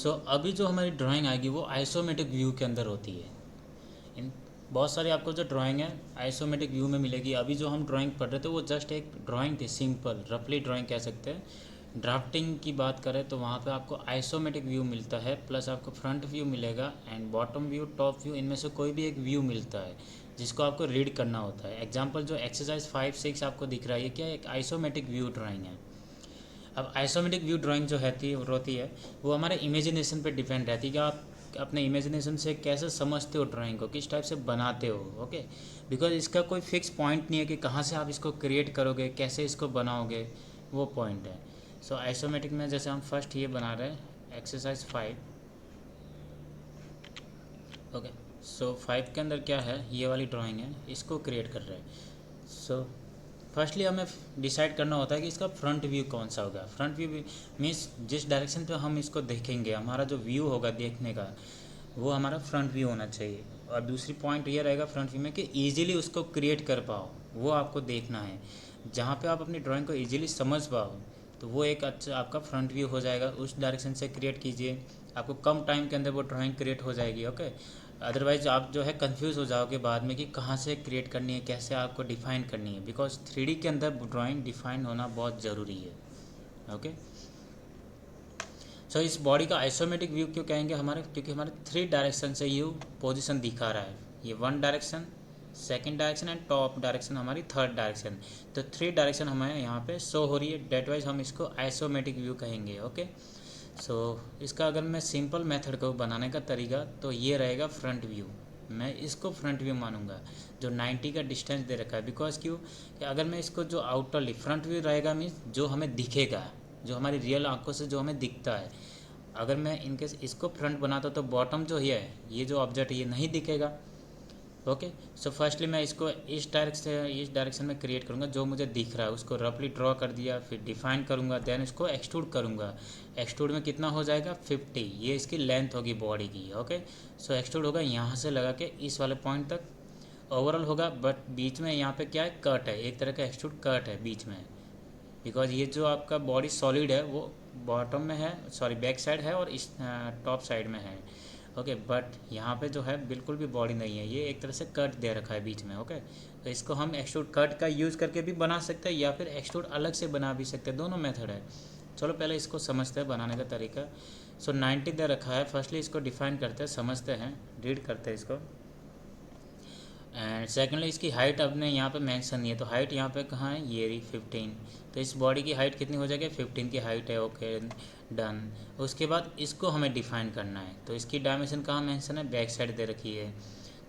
अभी जो हमारी ड्राइंग आएगी वो आइसोमेट्रिक व्यू के अंदर होती है। इन बहुत सारी आपको जो ड्राइंग है आइसोमेट्रिक व्यू में मिलेगी। अभी जो हम ड्राइंग पढ़ रहे थे वो जस्ट एक ड्राइंग थी, सिंपल रफली ड्राइंग कह सकते हैं। ड्राफ्टिंग की बात करें तो वहाँ पे आपको आइसोमेट्रिक व्यू मिलता है, प्लस आपको फ्रंट व्यू मिलेगा and bottom view, top view, इनमें से कोई भी एक व्यू मिलता है जिसको आपको रीड करना होता है। एग्जाम्पल जो एक्सरसाइज 5-6 आपको दिख रहा है, ये क्या है, एक आइसोमेट्रिक व्यू ड्राइंग है। अब आइसोमेट्रिक व्यू ड्राइंग जो होती है वो हमारे इमेजिनेशन पे डिपेंड रहती है कि आप अपने इमेजिनेशन से कैसे समझते हो ड्राइंग को, किस टाइप से बनाते हो। ओके, बिकॉज इसका कोई फिक्स पॉइंट नहीं है कि कहाँ से आप इसको क्रिएट करोगे, कैसे इसको बनाओगे, वो पॉइंट है। आइसोमेट्रिक में जैसे हम फर्स्ट ये बना रहे हैं एक्सरसाइज 5। ओके, 5 के अंदर क्या है, ये वाली ड्राइंग है, इसको क्रिएट कर रहे हैं। फर्स्टली हमें डिसाइड करना होता है कि इसका फ्रंट व्यू कौन सा होगा। फ्रंट व्यू मीन्स जिस डायरेक्शन पे हम इसको देखेंगे, हमारा जो व्यू होगा देखने का वो हमारा फ्रंट व्यू होना चाहिए। और दूसरी पॉइंट ये रहेगा फ्रंट व्यू में कि ईजिली उसको क्रिएट कर पाओ, वो आपको देखना है। जहाँ पे आप अपनी ड्राइंग को ईजिली समझ पाओ तो वो एक अच्छा आपका फ्रंट व्यू हो जाएगा। उस डायरेक्शन से क्रिएट कीजिए, आपको कम टाइम के अंदर वो ड्राइंग क्रिएट हो जाएगी। ओके, अदरवाइज आप जो है कंफ्यूज हो जाओगे बाद में कि कहाँ से क्रिएट करनी है, कैसे आपको डिफाइन करनी है, बिकॉज 3D के अंदर ड्राइंग डिफाइन होना बहुत ज़रूरी है। ओके, इस बॉडी का आइसोमेट्रिक व्यू क्यों कहेंगे हमारे, क्योंकि हमारे 3 डायरेक्शन से ये पोजीशन दिखा रहा है। ये 1 direction, second direction and top direction हमारी 3rd डायरेक्शन। तो 3 डायरेक्शन हमें यहाँ पे शो हो रही है, डेट वाइज हम इसको आइसोमेट्रिक व्यू कहेंगे। ओके, इसका अगर मैं सिंपल मेथड को बनाने का तरीका तो ये रहेगा फ्रंट व्यू। मैं इसको फ्रंट व्यू मानूंगा जो 90 का डिस्टेंस दे रखा है। बिकॉज क्यों, कि अगर मैं इसको जो आउटरली फ्रंट व्यू रहेगा मीन्स जो हमें दिखेगा, जो हमारी रियल आंखों से जो हमें दिखता है। अगर मैं इनकेस इसको फ्रंट बनाता तो बॉटम जो है, ये जो ऑब्जेक्ट ये नहीं दिखेगा। ओके, फर्स्टली मैं इसको इस डायरेक्शन में क्रिएट करूँगा, जो मुझे दिख रहा है उसको रफली ड्रॉ कर दिया, फिर डिफाइन करूँगा, देन इसको एक्सट्रूड करूँगा। एक्सट्रूड में कितना हो जाएगा 50, ये इसकी लेंथ होगी बॉडी की। ओके, एक्सट्रूड होगा यहाँ से लगा के इस वाले पॉइंट तक ओवरऑल होगा, बट बीच में यहाँ पे क्या है, कट है, एक तरह का एक्सट्रूड कट है बीच में। बिकॉज ये जो आपका बॉडी सॉलिड है वो बॉटम में है, सॉरी बैक साइड है, और इस टॉप साइड में है। ओके, बट यहाँ पे जो है बिल्कुल भी बॉडी नहीं है, ये एक तरह से कट दे रखा है बीच में। ओके, तो इसको हम एक्सट्रूड कट का यूज़ करके भी बना सकते हैं या फिर एक्सट्रूड अलग से बना भी सकते हैं, दोनों मेथड है। चलो पहले इसको समझते हैं बनाने का तरीका। 90 दे रखा है, फर्स्टली इसको डिफाइन करते हैं, समझते हैं, रीड करते हैं इसको। एंड सेकेंडली इसकी हाइट अपने यहाँ पे मेंशन नहीं है, तो हाइट यहाँ पे कहाँ है, ये रही 15। तो इस बॉडी की हाइट कितनी हो जाएगी, 15 की हाइट है। Okay, done. उसके बाद इसको हमें डिफाइन करना है, तो इसकी डायमेंशन कहाँ मेंशन है, बैक साइड दे रखी है।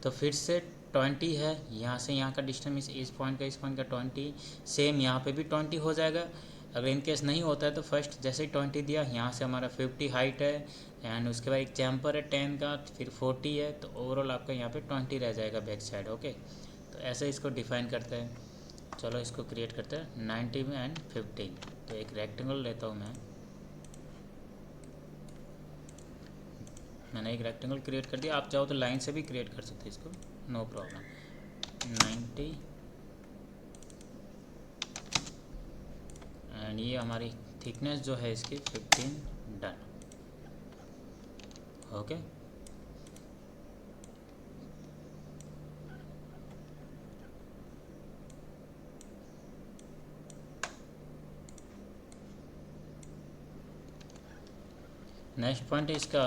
तो फिर से 20 है, यहाँ से यहाँ का डिस्टेंस इस पॉइंट का 20, सेम यहाँ पे भी 20 हो जाएगा। अगर इनकेस नहीं होता है तो फर्स्ट जैसे ही 20 दिया, यहाँ से हमारा 50 हाइट है, एंड उसके बाद एक चैम्पर है 10 का, फिर 40 है, तो ओवरऑल आपका यहाँ पे 20 रह जाएगा बैक साइड। ओके, तो ऐसे इसको डिफाइन करते हैं। चलो इसको क्रिएट करते हैं 90 में एंड 15। तो एक रेक्टेंगल लेता हूँ मैंने एक रेक्टेंगल क्रिएट कर दिया। आप चाहो तो लाइन से भी क्रिएट कर सकते हैं इसको, नो प्रॉब्लम। 90 एंड ये हमारी थिकनेस जो है इसकी 15, डन। ओके, नेक्स्ट पॉइंट है इसका,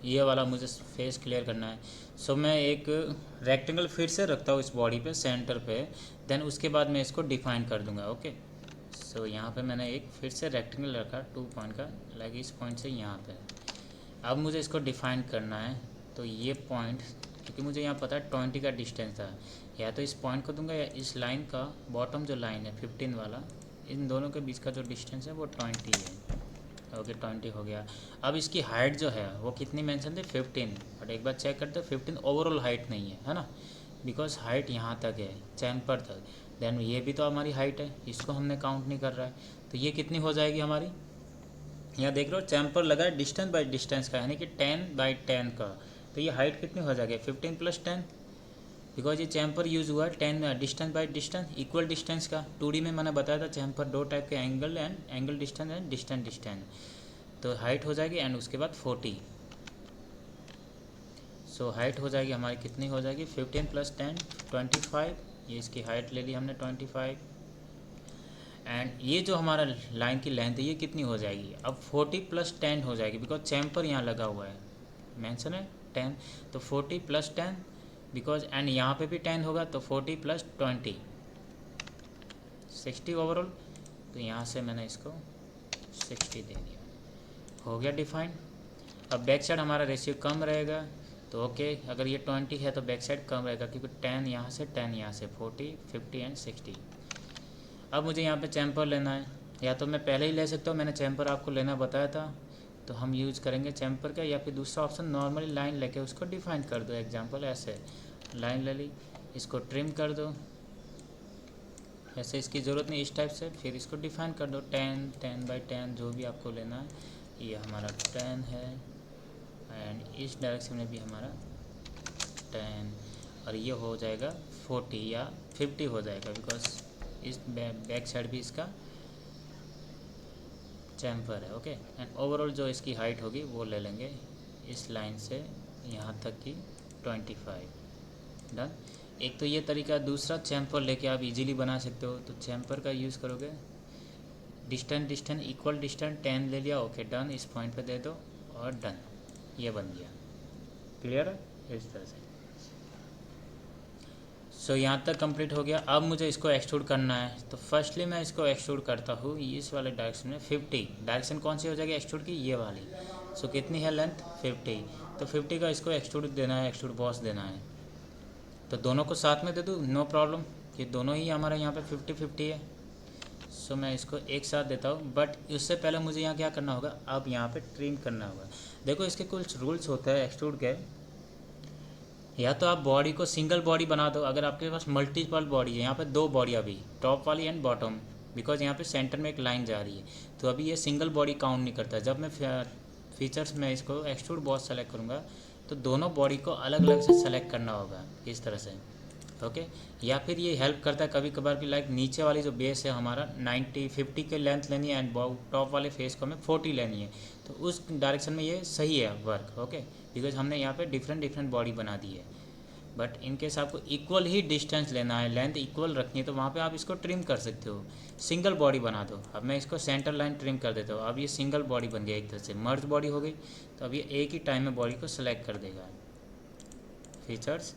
ये वाला मुझे फेस क्लियर करना है। मैं एक रेक्टेंगल फिर से रखता हूँ इस बॉडी पे सेंटर पे, देन उसके बाद मैं इसको डिफाइन कर दूंगा। ओके, यहाँ पे मैंने एक फिर से रेक्टेंगल रखा 2 पॉइंट का, लाइक इस पॉइंट से यहाँ पे। अब मुझे इसको डिफाइन करना है, तो ये पॉइंट, क्योंकि मुझे यहाँ पता है 20 का डिस्टेंस था, या तो इस पॉइंट को दूंगा या इस लाइन का बॉटम जो लाइन है 15 वाला, इन दोनों के बीच का जो डिस्टेंस है वो 20 है। ओके, 20 हो गया। अब इसकी हाइट जो है वो कितनी मेंशन थी, 15, बट एक बार चेक करते हैं 15 ओवरऑल हाइट नहीं है ना, बिकॉज हाइट यहाँ तक है, चैम्पर तक। देन ये भी तो हमारी हाइट है, इसको हमने काउंट नहीं कर रहा है, तो ये कितनी हो जाएगी हमारी, यहाँ देख रहे हो चैम्पर लगा है डिस्टेंस बाई डिस्टेंस का, यानी कि 10/10 का। तो ये हाइट कितनी हो जाएगी, 15 + 10, बिकॉज ये चैम्पर यूज़ हुआ है 10 distance by distance equal distance का। 2D में मैंने बताया था चैम्पर 2 टाइप के, एंगल डिस्टेंस एंड डिस्टेंस। तो हाइट हो जाएगी एंड उसके बाद 40। सो हाइट हो जाएगी हमारी, कितनी हो जाएगी 15 + 10 25। ये इसकी हाइट ले ली हमने 25। एंड ये जो हमारा लाइन की लेंथ है ये कितनी हो जाएगी, अब 40 + 10 हो जाएगी, बिकॉज चैम्पर यहाँ लगा हुआ है, मेंशन है 10, तो 40 + 10 बिकॉज, एंड यहाँ पे भी 10 होगा, तो 40 + 20 60 ओवरऑल। तो यहाँ से मैंने इसको 60 दे दिया, हो गया डिफाइन। अब बैक साइड हमारा रेशियो कम रहेगा, तो ओके, अगर ये 20 है तो बैक साइड कम रहेगा, क्योंकि 10 यहाँ से 10 यहाँ से 40 50 एंड 60। अब मुझे यहाँ पे चैम्पर लेना है, या तो मैं पहले ही ले सकता हूँ, मैंने चैम्पर आपको लेना बताया था, तो हम यूज़ करेंगे चैम्पर का, या फिर दूसरा ऑप्शन नॉर्मली लाइन लेके उसको डिफाइन कर दो। एग्जांपल ऐसे लाइन ले ली, इसको ट्रिम कर दो, ऐसे इसकी ज़रूरत नहीं, इस टाइप से, फिर इसको डिफाइन कर दो 10 10/10 जो भी आपको लेना है। ये हमारा 10 है एंड इस डायरेक्शन में भी हमारा 10, और ये हो जाएगा 40 या 50 हो जाएगा, बिकॉज इस बैक साइड भी इसका चैम्पर है। ओके, एंड ओवरऑल जो इसकी हाइट होगी वो ले लेंगे इस लाइन से यहाँ तक की 25। डन। एक तो ये तरीका, दूसरा चैम्पर लेके आप इजीली बना सकते हो, तो चैम्पर का यूज़ करोगे, डिस्टेंस इक्वल डिस्टेंस 10 ले लिया, ओके डन, इस पॉइंट पे दे दो और डन, ये बन गया। क्लियर है इस तरह से। सो यहाँ तक कंप्लीट हो गया। अब मुझे इसको एक्सट्रूड करना है, तो फर्स्टली मैं इसको एक्सट्रूड करता हूँ इस वाले डायरेक्शन में 50। डायरेक्शन कौन सी हो जाएगी एक्सट्रूड की, ये वाली। सो कितनी है लेंथ 50, तो 50 का इसको एक्सट्रूड देना है, एक्सट्रूड बॉस देना है, तो दोनों को साथ में दे दूँ, नो प्रॉब्लम, ये दोनों ही हमारे यहाँ पे 50-50 है। सो मैं इसको एक साथ देता हूँ, बट उससे पहले मुझे यहाँ क्या करना होगा, अब यहाँ पे ट्रिम करना होगा। देखो इसके कुछ रूल्स होते हैं एक्सट्रूड के, या तो आप बॉडी को सिंगल बॉडी बना दो, अगर आपके पास मल्टीपल बॉडी है, यहाँ पे 2 बॉडी अभी, टॉप वाली एंड बॉटम, बिकॉज यहाँ पे सेंटर में एक लाइन जा रही है, तो अभी ये सिंगल बॉडी काउंट नहीं करता। जब मैं फीचर्स में इसको एक्सट्रूड बॉस सेलेक्ट करूँगा, तो दोनों बॉडी को अलग अलग से सेलेक्ट करना होगा इस तरह से। ओके, या फिर ये हेल्प करता है कभी कभार भी, लाइक नीचे वाली जो बेस है हमारा 50 के लेंथ लेनी है, एंड टॉप वाले फेस को हमें 40 लेनी है, तो उस डायरेक्शन में ये सही है वर्क। ओके, बिकॉज हमने यहाँ पे डिफरेंट बॉडी बना दी है, बट इनकेस आपको इक्वल ही डिस्टेंस लेना है, लेंथ इक्वल रखनी है, तो वहाँ पे आप इसको ट्रिम कर सकते हो, सिंगल बॉडी बना दो। अब मैं इसको सेंटर लाइन ट्रिम कर देता हूँ, अब ये सिंगल बॉडी बन गया, एक तरह से मर्ज बॉडी हो गई, तो अब ये एक ही टाइम में बॉडी को सेलेक्ट कर देगा। फीचर्स,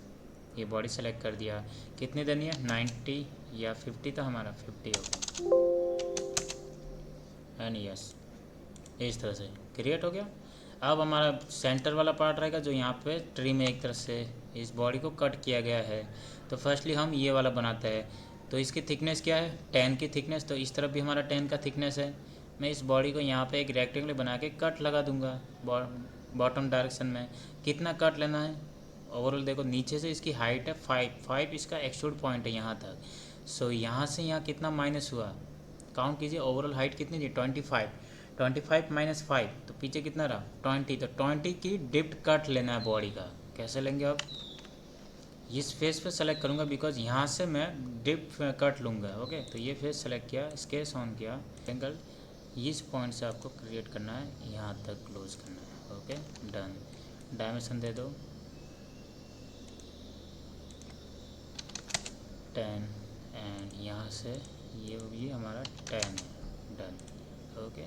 ये बॉडी सेलेक्ट कर दिया, कितनी देनी है 90 या 50, था हमारा 50 हो गया, एंड यस, इस तरह से क्रिएट हो गया। अब हमारा सेंटर वाला पार्ट रहेगा, जो यहाँ पे ट्री में एक तरह से इस बॉडी को कट किया गया है, तो फर्स्टली हम ये वाला बनाते हैं। तो इसकी थिकनेस क्या है 10 की थिकनेस, तो इस तरफ भी हमारा 10 का थिकनेस है। मैं इस बॉडी को यहाँ पे एक रेक्टेंगल बना के कट लगा दूंगा बॉटम डायरेक्शन में। कितना कट लेना है ओवरऑल, देखो नीचे से इसकी हाइट है 5 इसका एक्सट्रूड पॉइंट है यहाँ तक। सो यहाँ से यहाँ कितना माइनस हुआ, काउंट कीजिए, ओवरऑल हाइट कितनी थी 25 माइनस 5, तो पीछे कितना रहा 20, तो 20 की डिप्ट कट लेना है बॉडी का। कैसे लेंगे, अब इस फेस पे सेलेक्ट करूँगा, बिकॉज यहाँ से मैं डिप्ट कट लूँगा। ओके, तो ये फेस सेलेक्ट किया, स्केच ऑन किया, एंगल इस पॉइंट से आपको क्रिएट करना है, यहाँ तक क्लोज करना है। ओके डन, डायमेंशन दे दो 10, एंड यहाँ से ये भी हमारा 10 है। Done. Okay,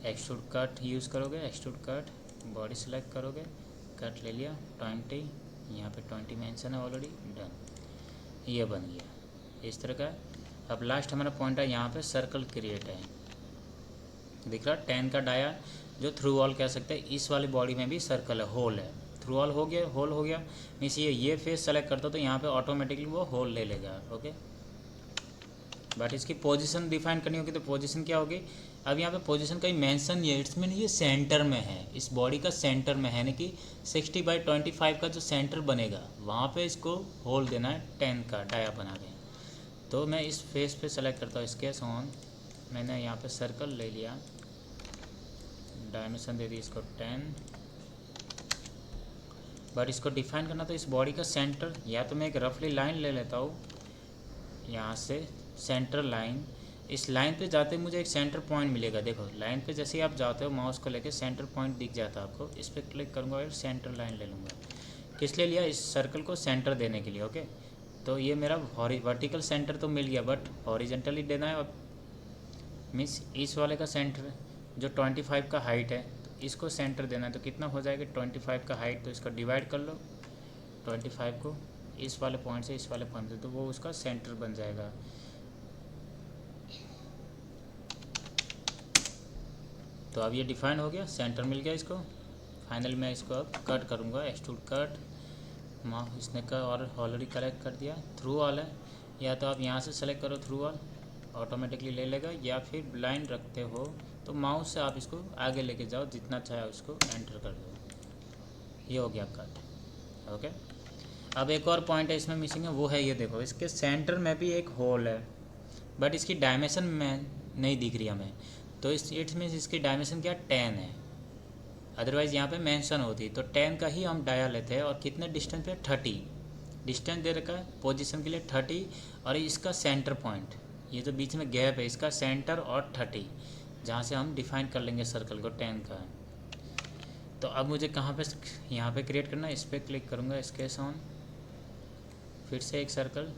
extrude cut use करोगे, एक्सट्रूड कट बॉडी सेलेक्ट करोगे, कट ले लिया 20, यहाँ पे 20 मेंशन है ऑलरेडी। डन, ये बन गया इस तरह का। अब लास्ट हमारा पॉइंट है, यहाँ पे सर्कल क्रिएट है, दिख रहा 10 का डाया, जो थ्रू वॉल कह सकते हैं। इस वाली बॉडी में भी सर्कल है, होल है, थ्रू वॉल हो गया, होल हो गया मीन्स ये फेस सेलेक्ट करता तो यहाँ पे ऑटोमेटिकली वो होल ले लेगा। ओके, बट इसकी पोजीशन डिफाइन करनी होगी, तो पोजीशन क्या होगी, अब यहाँ पे पोजीशन कहीं मेंशन नहीं है, इट्स मीन ये सेंटर में है, इस बॉडी का सेंटर में है, यानी कि 60/25 का जो सेंटर बनेगा वहाँ पे इसको होल देना है 10 का डाया बना के। तो मैं इस फेस पे सेलेक्ट करता हूँ, स्केच ऑन, मैंने यहाँ पे सर्कल ले लिया, डायमेंशन दे दी इसको 10, बट इसको डिफाइन करना तो इस बॉडी का सेंटर, या तो मैं एक रफली लाइन ले लेता हूँ यहाँ से सेंटर लाइन, इस लाइन पे जाते मुझे एक सेंटर पॉइंट मिलेगा। देखो लाइन पे जैसे ही आप जाते हो माउस को लेके सेंटर पॉइंट दिख जाता है आपको, इस पर क्लिक करूँगा और सेंटर लाइन ले लूँगा। किस लिए लिया? इस सर्कल को सेंटर देने के लिए। ओके, तो ये मेरा वर्टिकल सेंटर तो मिल गया, बट हॉरिजेंटली देना है। अब मीन्स इस वाले का सेंटर जो 25 का हाइट है, तो इसको सेंटर देना है। तो कितना हो जाएगा 25 का हाइट, तो इसको डिवाइड कर लो 25 को इस वाले पॉइंट से इस वाले पॉइंट से, तो वो उसका सेंटर बन जाएगा। तो अब ये डिफाइन हो गया, सेंटर मिल गया इसको। फाइनली मैं इसको अब कट करूँगा, एक्सट्रूड कट। इसने का और ऑलरेडी कलेक्ट कर दिया। थ्रू ऑल है, या तो आप यहाँ से सेलेक्ट करो थ्रू ऑल, ऑटोमेटिकली ले लेगा, या फिर ब्लाइंड रखते हो तो माउस से आप इसको आगे लेके जाओ, जितना चाहे उसको एंटर कर दो। ये हो गया कट। ओके, अब एक और पॉइंट है इसमें मिसिंग है, वो है ये देखो, इसके सेंटर में भी एक होल है, बट इसकी डायमेंशन में नहीं दिख रही हमें। तो इट्स मीन्स इसकी डायमेंशन क्या 10 है, अदरवाइज़ यहाँ पे मेंशन होती। तो 10 का ही हम डाया लेते हैं। और कितने डिस्टेंस पे 30 डिस्टेंस दे रखा है पोजीशन के लिए 30, और इसका सेंटर पॉइंट ये जो बीच में गैप है इसका सेंटर और 30, जहाँ से हम डिफाइन कर लेंगे सर्कल को 10 का। तो अब मुझे कहाँ पे यहाँ पे क्रिएट करना है, इस पर क्लिक करूँगा, स्केच ऑन, फिर से एक सर्कल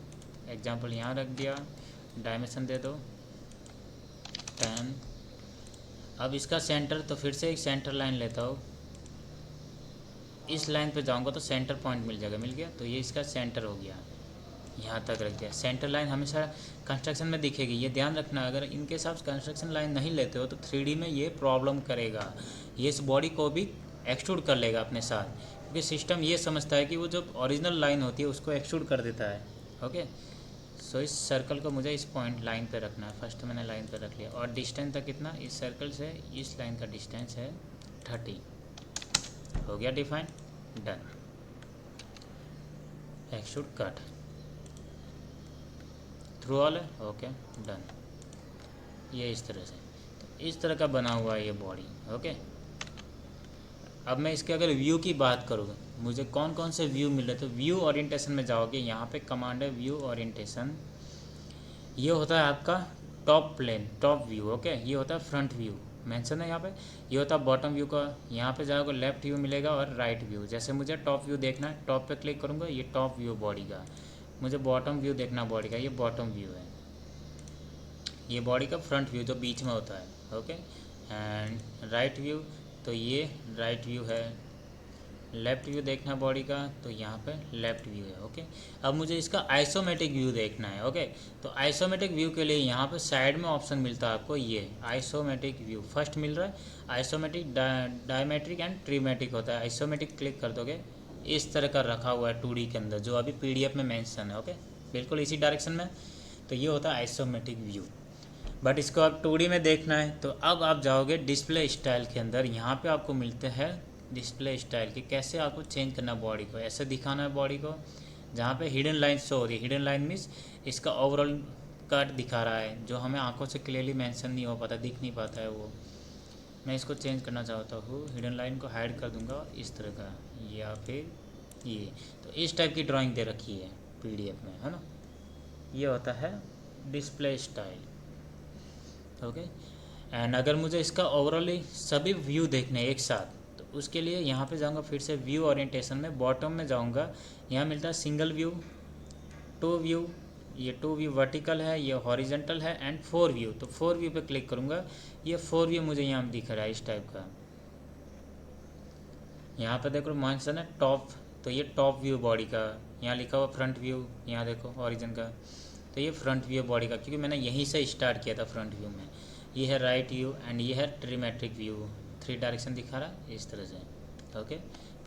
एग्जांपल यहाँ रख दिया, डायमेंशन दे दो 10। अब इसका सेंटर, तो फिर से एक सेंटर लाइन लेता हूँ, इस लाइन पे जाऊँगा तो सेंटर पॉइंट मिल जाएगा, मिल गया। तो ये इसका सेंटर हो गया, यहाँ तक रख दिया। सेंटर लाइन हमेशा कंस्ट्रक्शन में दिखेगी, ये ध्यान रखना। अगर इनके हिसाब से कंस्ट्रक्शन लाइन नहीं लेते हो तो 3D में ये प्रॉब्लम करेगा, ये इस बॉडी को भी एक्सट्रूड कर लेगा अपने साथ, क्योंकि सिस्टम ये समझता है कि वो जो ओरिजिनल लाइन होती है उसको एक्सट्रूड कर देता है। ओके, सो इस सर्कल को मुझे इस पॉइंट लाइन पे रखना है। फर्स्ट मैंने लाइन पे रख लिया, और डिस्टेंस तक कितना, इस सर्कल से इस लाइन का डिस्टेंस है 30। हो गया define, done. Extrude cut through all है, ओके डन। ये इस तरह से, तो इस तरह का बना हुआ है ये बॉडी। ओके, अब मैं इसके अगर व्यू की बात करूँ, मुझे कौन कौन से व्यू मिल रहे, तो व्यू ओरिएंटेशन में जाओगे, यहाँ पे कमांड है व्यू ओरिएंटेशन। ये होता है आपका top plane, top view. Okay, ये होता है फ्रंट व्यू, मेंशन है यहाँ पे। ये होता है बॉटम व्यू का, यहाँ पे जाओगे लेफ्ट व्यू मिलेगा और राइट व्यू। जैसे मुझे टॉप व्यू देखना है, टॉप पे क्लिक करूँगा, ये टॉप व्यू बॉडी का। मुझे बॉटम व्यू देखना बॉडी का, ये बॉटम व्यू है। ये बॉडी का फ्रंट व्यू जो बीच में होता है। ओके, एंड राइट व्यू, तो ये राइट व्यू है। लेफ़्ट व्यू देखना बॉडी का, तो यहाँ पे लेफ़्ट व्यू है। ओके, अब मुझे इसका आइसोमेट्रिक व्यू देखना है। ओके, तो आइसोमेट्रिक व्यू के लिए यहाँ पे साइड में ऑप्शन मिलता है आपको, ये आइसोमेट्रिक व्यू फर्स्ट मिल रहा है। आइसोमेट्रिक, डायमेट्रिक एंड ट्रीमेट्रिक होता है। आइसोमेट्रिक क्लिक कर दोगे, इस तरह का रखा हुआ है 2D के अंदर, जो अभी PDF में मेंशन है। ओके, बिल्कुल इसी डायरेक्शन में, तो ये होता है आइसोमेट्रिक व्यू। बट इसको आप 2D में देखना है, तो अब आप जाओगे डिस्प्ले स्टाइल के अंदर, यहाँ पे आपको मिलते हैं डिस्प्ले स्टाइल की, कैसे आपको चेंज करना बॉडी को, ऐसे दिखाना है बॉडी को, जहाँ पे हिडन लाइन शो हो रही है। हिडन लाइन मीन्स इसका ओवरऑल कट दिखा रहा है, जो हमें आंखों से क्लियरली मेंशन नहीं हो पाता, दिख नहीं पाता है वो। मैं इसको चेंज करना चाहता हूँ, हिडन लाइन को हाइड कर दूंगा इस तरह का, या फिर ये। तो इस टाइप की ड्राइंग दे रखी है PDF में, है ना। ये होता है डिस्प्ले स्टाइल। ओके, एंड अगर मुझे इसका ओवरऑली सभी व्यू देखने एक साथ, तो उसके लिए यहाँ पे जाऊँगा, फिर से व्यू ओरिएंटेशन में बॉटम में जाऊँगा, यहाँ मिलता है सिंगल व्यू, 2 व्यू। ये 2 व्यू वर्टिकल है, ये हॉरिजेंटल है, एंड 4 व्यू। तो 4 व्यू पे क्लिक करूँगा, ये 4 व्यू मुझे यहाँ दिख रहा है इस टाइप का। यहाँ पे देखो मेंशन है टॉप, तो ये टॉप व्यू बॉडी का। यहाँ लिखा हुआ फ्रंट व्यू, यहाँ देखो ऑरिजिन का, तो ये फ्रंट व्यू बॉडी का, क्योंकि मैंने यहीं से स्टार्ट किया था फ्रंट व्यू में। ये है राइट व्यू, एंड ये है ट्रीमेट्रिक व्यू, 3 डायरेक्शन दिखा रहा है इस तरह से। ओके,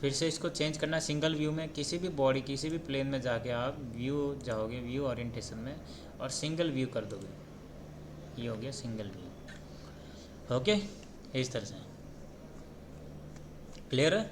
फिर से इसको चेंज करना सिंगल व्यू में, किसी भी बॉडी किसी भी प्लेन में जाके आप व्यू जाओगे, व्यू ओरिएंटेशन में, और सिंगल व्यू कर दोगे। ये हो गया सिंगल व्यू। ओके, इस तरह से। क्लियर है।